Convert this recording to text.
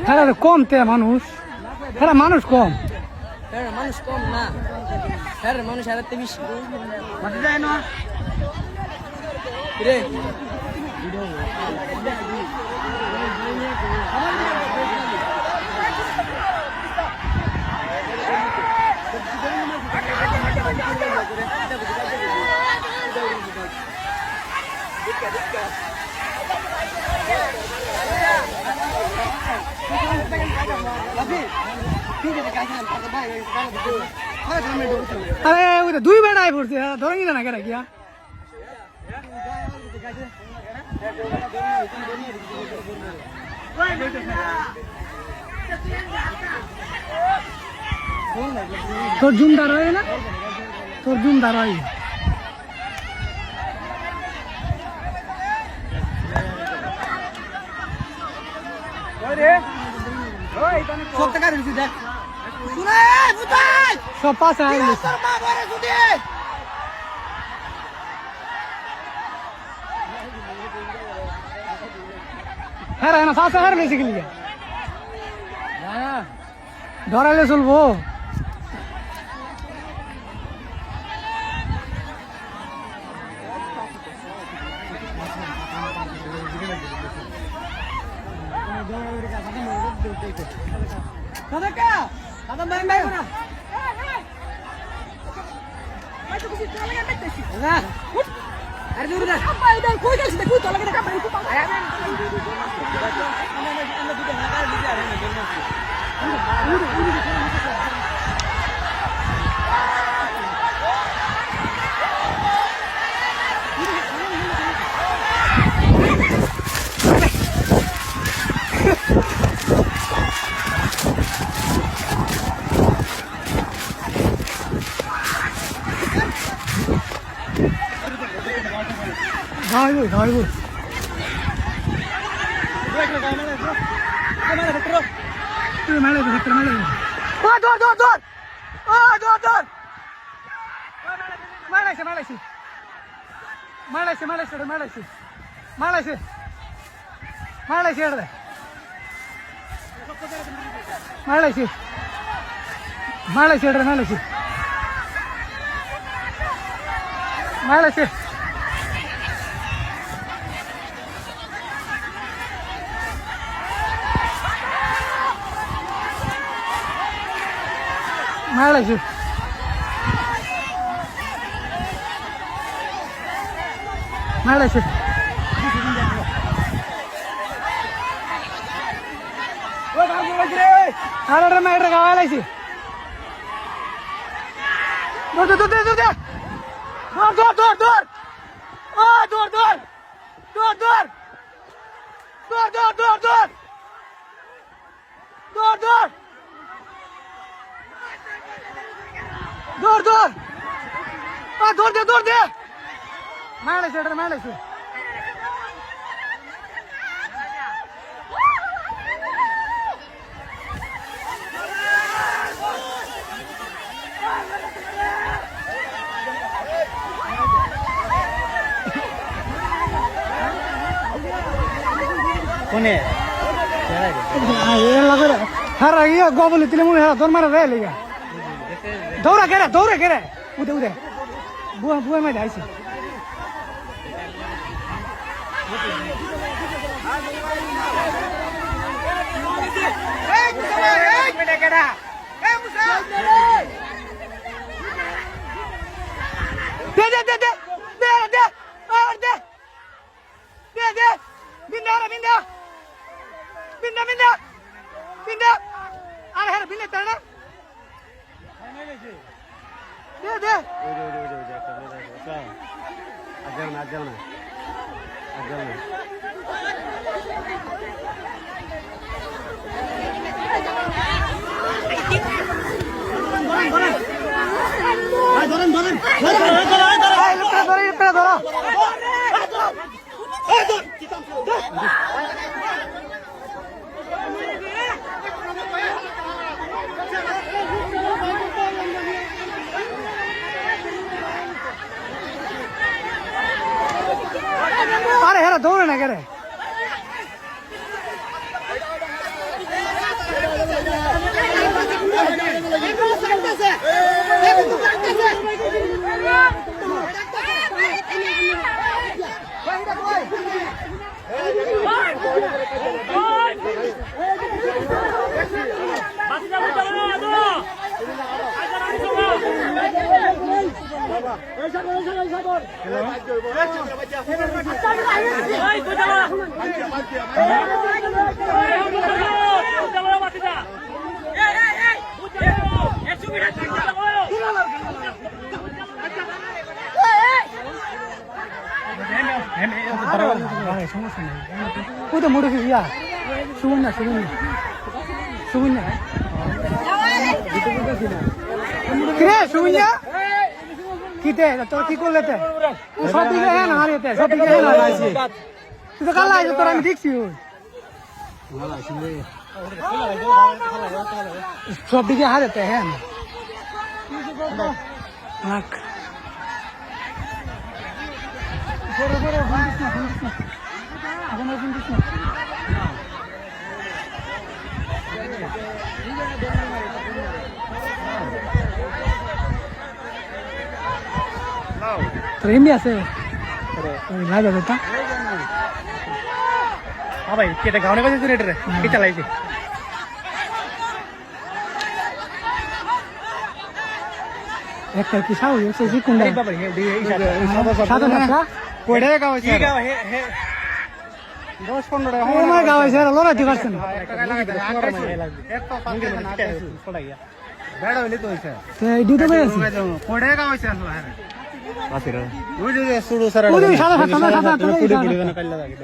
হ্যাঁ কম তে মানুষ হ্যাঁ মানুষ কম মানুষ কম না হ্যাঁ মানুষ হারাতে বেশি যায় না রে আরে ওই দুই বেড়া আই পড়ছে ধরে নিলে না কেরা কিয়া তোর জুমদার হয় না তোর জুমদার হয় সব পাশে আয় হ্যাঁ না পাশে হার বেশি গেলি ধরাইলে চলবো Hayır, hayır. Dur, mele, dur, mele. Oh, dur. Oh, dur. Mele. Ahora me regala ese. Dur. Oh, dur. Male. Kone? Hara iya gobol itile mune ha dor mara re lega. Dora kere. Ude. Buah mai daisi. Binda. Are her binda tana. De. Ajauna. Are hera dole na kere. ওটা মোটে ইয়া সুবর্ণা সুবর্ণা সুবর্ণা কিরে সুবর্ণা কিতে তোর কি করলে তে সব দিকে হ্যাঁ না হারিয়েতে সব দিকে হ্যাঁ না হারিয়েছে তুই তো কাল আইছো তোর আমি দেখছি সব দিকে হারিয়েতে হ্যাঁ না এমনি আছে লাগে তো ভাই কেটে গাউনে বাজে রেট রে কি চালাইছে একটা কি সাউ এসে কি কোনটা বাবা সাদা সাদা কোড়ে গাও আছে কি গাও হে 10 15 টাকা আমার গাও আছে লড়া দি পারছেন একটা লাগাই এক তো পাঁচ না পড়াইয়া বেড়া হইলে তো হইছে এই দুটো ভাই আছে কোড়ে গাও আছে আসলে হ্যাঁ আসিরা ওই যে সুড়ু সারা ওই সাদা সাদা সাদা পুরি পুরি কাইলা লাগে